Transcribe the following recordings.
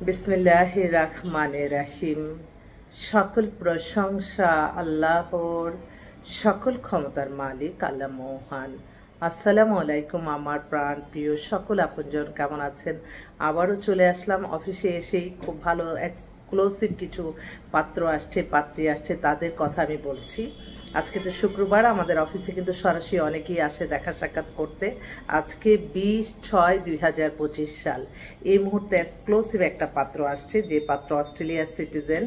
বিসমিল্লাহির রহমানির রহিম। সকল প্রশংসা আল্লাহর, সকল ক্ষমতার মালিক আল্লাহ মহান। আসসালামু আলাইকুম আমার প্রাণ প্রিয় সকল আপনজন, কেমন আছেন? আবারও চলে আসলাম। অফিসে এসেই খুব ভালো এক্সক্লুসিভ কিছু পাত্রী আসছে, তাদের কথা আমি বলছি। আজকে তো শুক্রবার, আমাদের অফিসে কিন্তু সরাসরি অনেকেই আসে দেখা সাক্ষাৎ করতে। আজকে 20/6/2025 সাল। এই মুহূর্তে এক্সক্লুসিভ একটা পাত্র আসছে, যে পাত্র অস্ট্রেলিয়ার সিটিজেন।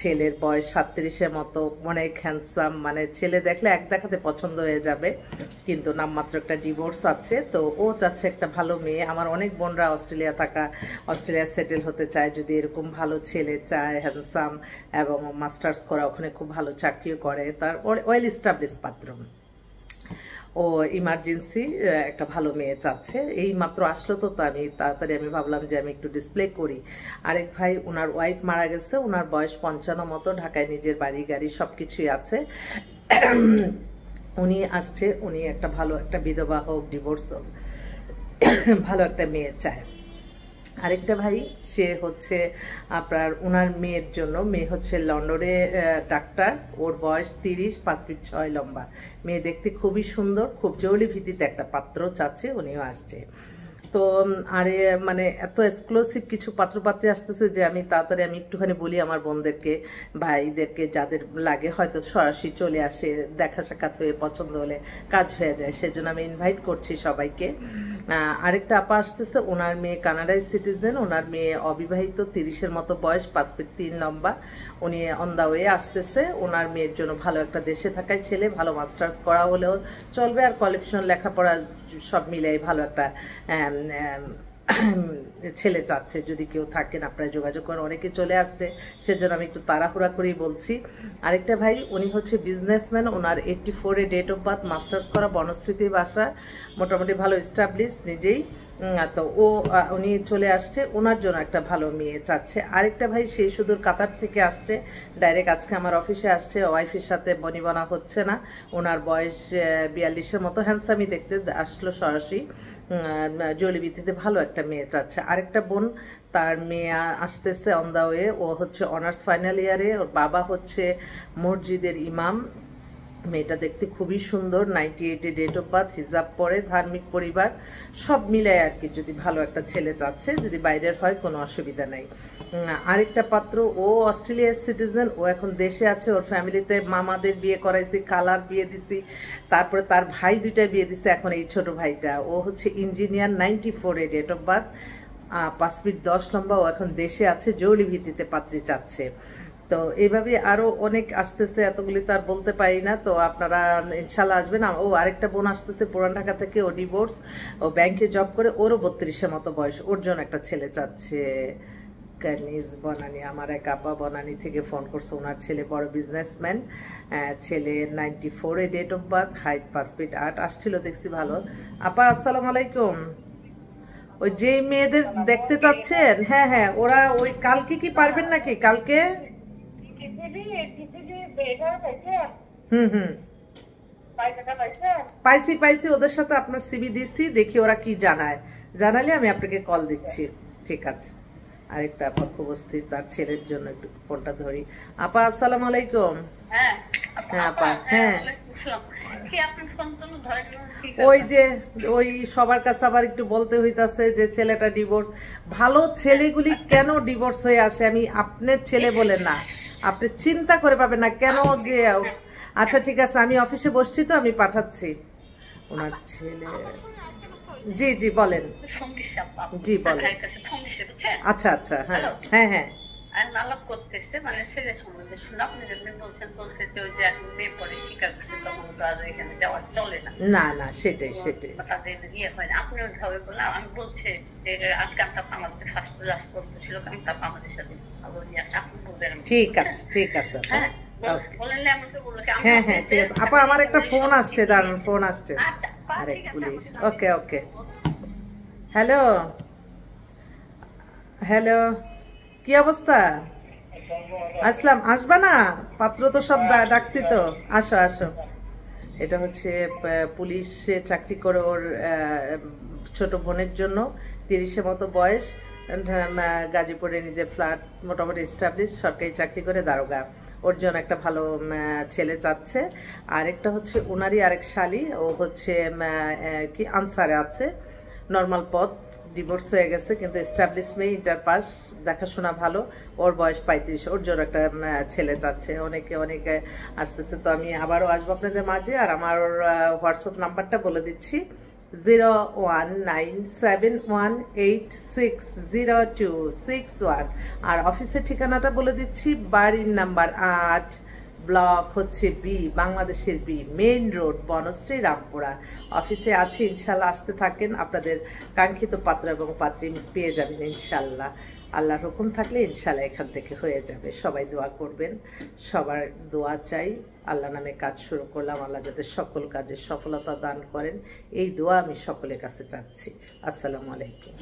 ছেলের বয়স 37-এর মতো, অনেক হ্যান্ডসাম, মানে ছেলে দেখলে এক দেখাতে পছন্দ হয়ে যাবে, কিন্তু নামমাত্র একটা ডিভোর্স আছে। তো ও চাচ্ছে একটা ভালো মেয়ে। আমার অনেক বোনরা অস্ট্রেলিয়া সেটেল হতে চায়, যদি এরকম ভালো ছেলে চায়, হ্যান্ডসাম এবং মাস্টার্স করা, ওখানে খুব ভালো চাকরিও করে, তার ওয়েল এস্টাবলিশ পাত্র। ও ইমার্জেন্সি একটা ভালো মেয়ে চাচ্ছে। এই মাত্র আসলো, তো আমি তাড়াতাড়ি ভাবলাম যে আমি একটু ডিসপ্লে করি। আরেক ভাই, ওনার ওয়াইফ মারা গেছে, ওনার বয়স 55 মতো, ঢাকায় নিজের বাড়ি গাড়ি সবকিছুই আছে। উনি আসছে, উনি একটা ভালো একটা বিধবা হোক, ডিভোর্স হোক, ভালো একটা মেয়ে চায়। আরেকটা ভাই, সে হচ্ছে আপনার ওনার মেয়ের জন্য, মেয়ে হচ্ছে লন্ডনে ডাক্তার, ওর বয়স 30, 5 ফিট 6 লম্বা, মেয়ে দেখতে খুবই সুন্দর, খুব জরুরি ভিত্তিতে একটা পাত্র চাচ্ছে, উনিও আসছে। তো আরে মানে এত এক্সক্লুসিভ কিছু পাত্রপাত্রী আসতেছে যে আমি তাড়াতাড়ি একটুখানি বলি আমার বোনদেরকে, ভাইদেরকে, যাদের লাগে হয়তো সরাসরি চলে আসে, দেখা সাক্ষাৎ হয়ে পছন্দ হলে কাজ হয়ে যায়, সেজন্য আমি ইনভাইট করছি সবাইকে। আরেকটা আপা আসতেছে, ওনার মেয়ে কানাডার সিটিজেন, ওনার মেয়ে অবিবাহিত, 30-এর মতো বয়স, 5 ফিট 3 লম্বা, উনি অন দা ওয়ে আসতেছে। ওনার মেয়ের জন্য ভালো একটা দেশে থাকায় ছেলে, ভালো মাস্টার্স করা হলেও চলবে, আর কোয়ালিফিকেশন লেখাপড়া সব মিলাই ভালো একটা ছেলে চাচ্ছে। যদি কেউ থাকেন আপনারা যোগাযোগ করেন, অনেকে চলে আসছে, সেজন্য আমি একটু তাড়াহুড়া করেই বলছি। আরেকটা ভাই, উনি হচ্ছে বিজনেসম্যান, ওনার 84-এ ডেট অফ বার্থ, মাস্টার্স করা, বনশ্রীতে বাসা, মোটামুটি ভালো এস্টাবলিশ নিজেই। তো উনি চলে আসছে, ওনার জন্য একটা ভালো মেয়ে চাচ্ছে। আরেকটা ভাই, সেই সুদূর কাতার থেকে আসছে, ডাইরেক্ট আজকে আমার অফিসে আসছে, ওয়াইফের সাথে বনিবনা হচ্ছে না, ওনার বয়স 42-এর মতো, হ্যান্ডসামই দেখতে আসলো সরাসরি, জলি ভিত্তিতে ভালো একটা মেয়ে চাচ্ছে। আরেকটা বোন, তার মেয়ে আসতেছে অন দা ওয়ে, ও হচ্ছে অনার্স ফাইনাল ইয়ারে, ওর বাবা হচ্ছে মসজিদের ইমাম, মেয়েটা দেখতে খুবই সুন্দর, 98-এ ডেট অফ বার্থ, হিজাব পরে, ধার্মিক পরিবার, সব মিলায় আর কি। যদি ভালো একটা ছেলে চাচ্ছে, যদি বাইরের হয় কোনো অসুবিধা নাই। আরেকটা পাত্র, ও অস্ট্রেলিয়ার সিটিজেন, ও এখন দেশে আছে, ওর ফ্যামিলিতে মামাদের বিয়ে করাইছি, খালার বিয়ে দিছি, তারপরে তার ভাই 2টা বিয়ে দিছে, এখন এই ছোট ভাইটা। ও হচ্ছে ইঞ্জিনিয়ার, 94-এ ডেট অফ বার্থ, 5 ফিট 10 লম্বা, ও এখন দেশে আছে, জরুরি ভিত্তিতে পাত্রী চাচ্ছে। তো এইভাবে আরো অনেক আসতেছে, এতগুলি তো আর বলতে পারি না, তো আপনারা ইনশাল্লাহ আসবেন। ও আরেকটা বোন আসতেছে পুরান ঢাকা থেকে, ও ডিভোর্স, ও ব্যাংকে জব করে, ওরও 32-এর মতো বয়স, ওর জন্য একটা ছেলে চাচ্ছে। কানিজ বনানী, আমার এক আপা বনানী থেকে ফোন করছে, ওনার ছেলে বড় বিজনেসম্যান, ছেলে 94-এ date of birth, height 5 feet 8, আসছিল দেখছি ভালো। আপা আসসালামু আলাইকুম। ওই যে মেয়েদের দেখতে চাচ্ছেন, হ্যাঁ হ্যাঁ, ওরা ওই কালকে কি পারবেন নাকি? কালকে হুম হুম পাইছি, ওদের সাথে আপনার সিভি দিচ্ছি, দেখি ওরা কি জানালে আমি আপনাকে কল দিচ্ছি। ঠিক আছে। আরেকটা আপা খুব অস্থির, তার ছেলের জন্য একটু ফোনটা ধরি। আপা আসসালামু আলাইকুম। হ্যাঁ আপা, হ্যাঁ ওই সবার কাছে আবার একটু বলতে হইতাছে যে ছেলেটা ডিভোর্স। ভালো ছেলেগুলি কেন ডিভোর্স হয়ে আসে, আমি আপনার ছেলে বলে না, আপনি চিন্তা করে পাবেন না কেন যে। আচ্ছা ঠিক আছে, আমি অফিসে বসছি, তো আমি পাঠাচ্ছি ওনার ছেলে। জি জি বলেন, জি বলেন। আচ্ছা আচ্ছা, হ্যাঁ হ্যাঁ হ্যাঁ, আলাপ করতেছে, মানে ছেলে সম্বন্ধে শুনে আপনি যেমনি বলছে যে ওই যে এখন মেয়ে পরে স্বীকার করছে, তখন তো আর এখানে যাওয়া চলে না। না না, সেটাই তাদের ইয়ে হয় না। আপনি ওইভাবে বললাম, আমি বলছি যে কান্তাপ আমাদের ফার্স্ট লাস্ট বলতেছিল, কান্তাপ আমাদের সাথে ভালো ইয়ে আছে, আপনি বলবেন। ঠিক আছে ঠিক আছে, হ্যাঁ বললে আমাকে বললো হ্যাঁ হ্যাঁ ঠিক আছে। আপা আমার একটা ফোন আসছে, দাঁড়ান, ফোন আসছে। আরে পুলিশ। ওকে ওকে, হ্যালো হ্যালো, কি অবস্থা? আসলাম, আসবা না? পাত্র তো সব ডাকছি, তো আসো আসো। এটা হচ্ছে পুলিশে চাকরি করে, ওর ছোট বোনের জন্য, 30-এর মতো বয়স, গাজীপুরে নিজে ফ্ল্যাট মোটামুটি এস্টাবলিশ, সরকারি চাকরি করে দারোগা। ওর জন্য একটা ভালো ছেলে চাচ্ছে। আরেকটা হচ্ছে ওনারই আরেক শালি, ও হচ্ছে কি আনসারে আছে, নর্মাল পদ, ডিভোর্স হয়ে গেছে কিন্তু এস্টাবলিশ মেয়ে, ইন্টার পাস, দেখাশোনা ভালো, ওর বয়স 35, ওর জন্য একটা ছেলে চাচ্ছে। অনেকে আসতেছে, তো আমি আবারও আসবো আপনাদের মাঝে। আর আমার হোয়াটসঅ্যাপ নাম্বারটা বলে দিচ্ছি, 01971860261। আর অফিসের ঠিকানাটা বলে দিচ্ছি, বাড়ির নাম্বার 8, ব্লক হচ্ছে বি, বাংলাদেশের B, main road, Banasree, Rampura. অফিসে আছি, ইনশাল্লাহ আসতে থাকেন, আপনাদের কাঙ্ক্ষিত পাত্র এবং পাত্রী পেয়ে যাবেন ইনশাল্লাহ। আল্লাহর হুকুম থাকলে ইনশাল্লাহ এখান থেকে হয়ে যাবে। সবাই দোয়া করবেন, সবার দোয়া চাই। আল্লাহ নামে কাজ শুরু করলাম, আল্লাহ যাতে সকল কাজে সফলতা দান করেন, এই দোয়া আমি সকলের কাছে চাচ্ছি। আসসালামু আলাইকুম।